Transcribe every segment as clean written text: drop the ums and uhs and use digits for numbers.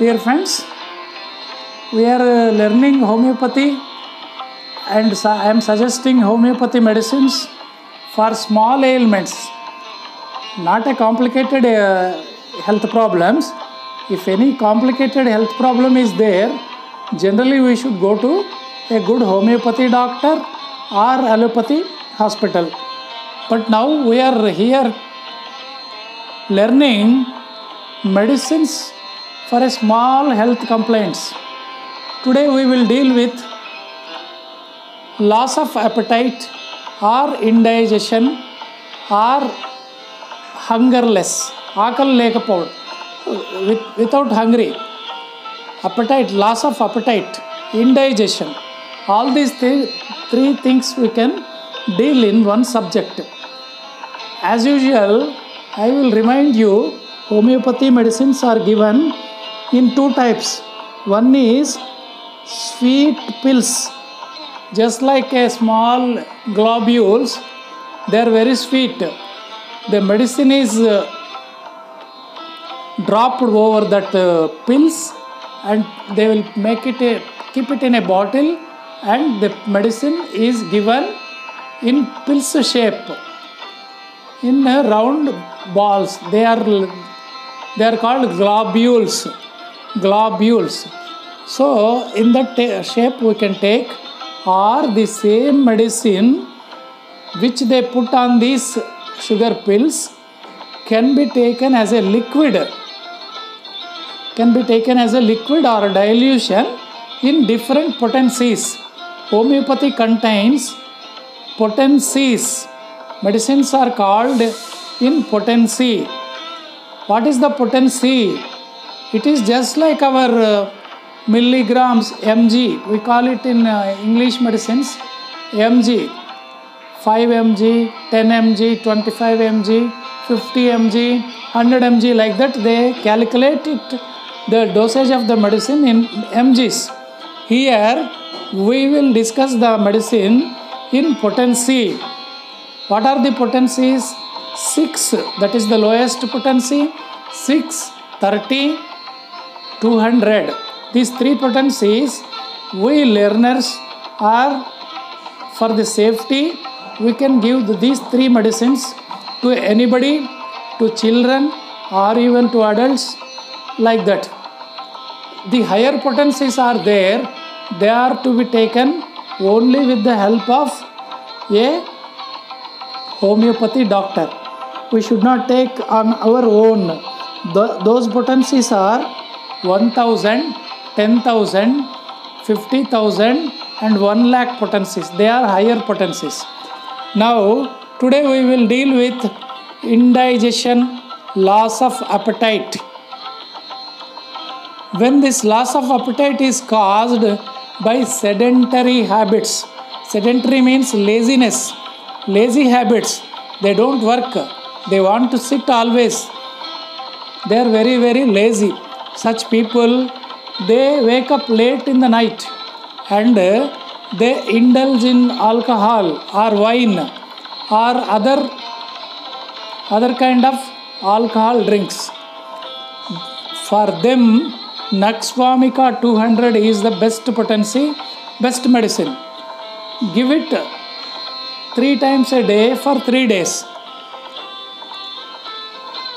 Dear friends, we are learning homeopathy and I am suggesting homeopathy medicines for small ailments, not a complicated health problems. If any complicated health problem is there, generally we should go to a good homeopathy doctor or allopathy hospital. But now we are here learning medicines for a small health complaints. Today we will deal with loss of appetite or indigestion or hungerless, ఆకలి లేకపోవడం, without hungry, appetite, loss of appetite, indigestion. All these three things we can deal in one subject. As usual, I will remind you, homeopathy medicines are given in two types. One is sweet pills, just like a small globules. They are very sweet. The medicine is dropped over that pills, and they will keep it in a bottle, and the medicine is given in pills shape, in round balls. They are called globules. So in that shape we can take, or the same medicine which they put on these sugar pills can be taken as a liquid, or dilution in different potencies. Homeopathy contains potencies. Medicines are called in potency. What is the potency? It is just like our milligrams, mg. We call it in English medicines mg. 5 mg, 10 mg, 25 mg, 50 mg, 100 mg, like that they calculate it, the dosage of the medicine in mgs. Here we will discuss the medicine in potency. What are the potencies? 6, that is the lowest potency. 6, 30, 200. These three potencies, we learners are, for the safety, we can give these three medicines to anybody, to children or even to adults, like that. The higher potencies are there. They are to be taken only with the help of a homeopathy doctor. We should not take on our own. Those potencies are 1000, 10,000, 50,000 and 1 lakh potencies. They are higher potencies. Now, today we will deal with indigestion, loss of appetite. When this loss of appetite is caused by sedentary habits. Sedentary means laziness. Lazy habits. They don't work. They want to sit always. They are very, very lazy. Such people, they wake up late in the night and they indulge in alcohol or wine or other kind of alcohol drinks. For them, Nux-Vomica 200 is the best potency, best medicine. Give it 3 times a day for 3 days.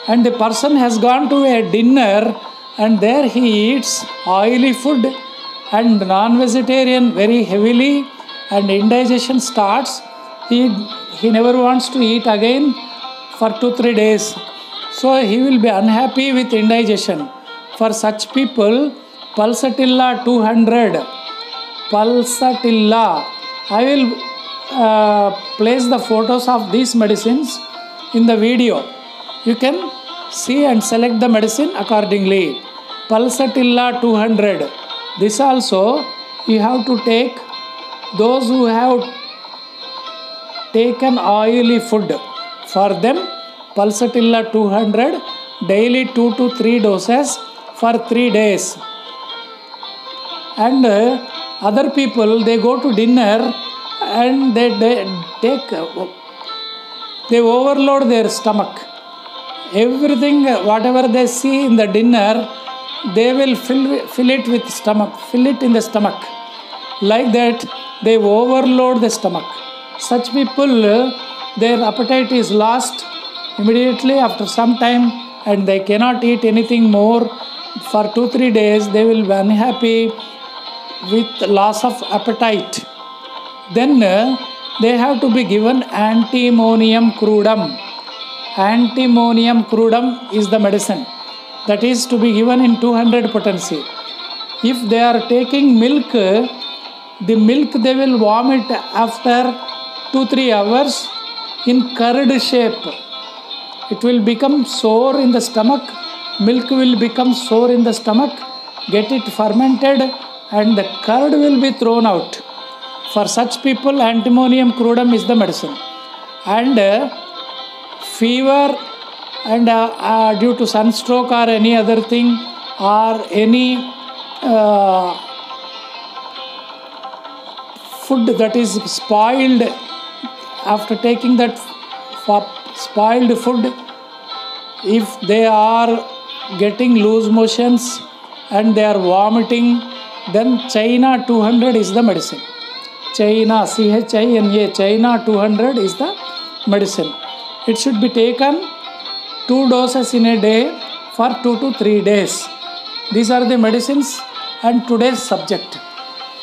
And the person has gone to a dinner and there he eats oily food and non-vegetarian very heavily, and indigestion starts. He never wants to eat again for 2-3 days. So he will be unhappy with indigestion. For such people, Pulsatilla 200. Pulsatilla. I will place the photos of these medicines in the video. You can see and select the medicine accordingly. Pulsatilla 200. This also you have to take those who have taken oily food. For them, Pulsatilla 200, daily 2 to 3 doses for 3 days. And other people, they go to dinner and they overload their stomach. Everything, whatever they see in the dinner, they will fill it with stomach, fill it in the stomach. Like that, they overload the stomach. Such people, their appetite is lost immediately after some time, and they cannot eat anything more for 2-3 days. They will be unhappy with loss of appetite. Then they have to be given antimonium crudum. Antimonium crudum is the medicine that is to be given in 200 potency. If they are taking milk, the milk they will vomit after 2-3 hours in curd shape. It will become sour in the stomach. Milk will become sour in the stomach. Get it fermented and the curd will be thrown out. For such people, antimonium crudum is the medicine. And fever and due to sunstroke or any other thing, or any food that is spoiled, after taking that spoiled food, if they are getting loose motions and they are vomiting, then China 200 is the medicine. China, CHINA, China 200 is the medicine. It should be taken 2 doses in a day for 2 to 3 days. These are the medicines and today's subject.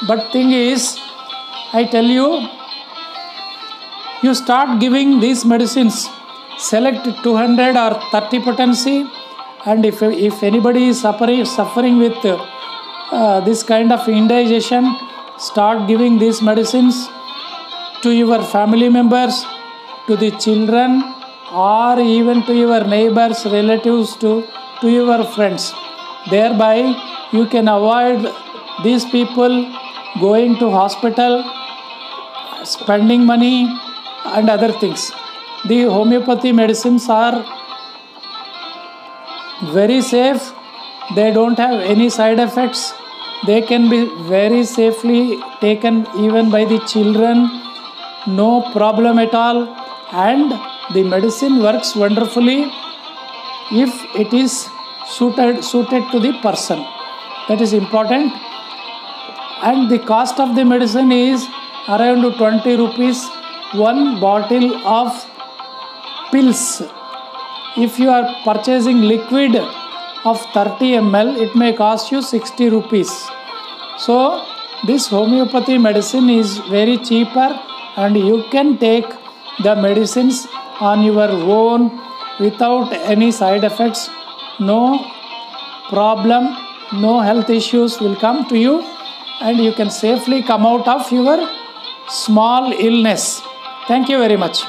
But thing is, I tell you, you start giving these medicines, select 200 or 30 potency, and if anybody is suffering with this kind of indigestion, start giving these medicines to your family members, to the children, or even to your neighbors, relatives, to your friends. Thereby you can avoid these people going to hospital, spending money and other things. The homeopathy medicines are very safe. They don't have any side effects. They can be very safely taken even by the children. No problem at all. And the medicine works wonderfully if it is suited to the person. That is important. And the cost of the medicine is around 20 rupees, one bottle of pills. If you are purchasing liquid of 30 ml, it may cost you 60 rupees. So this homeopathy medicine is very cheaper, and you can take the medicines on your own without any side effects. No problem, no health issues will come to you, and you can safely come out of your small illness. Thank you very much.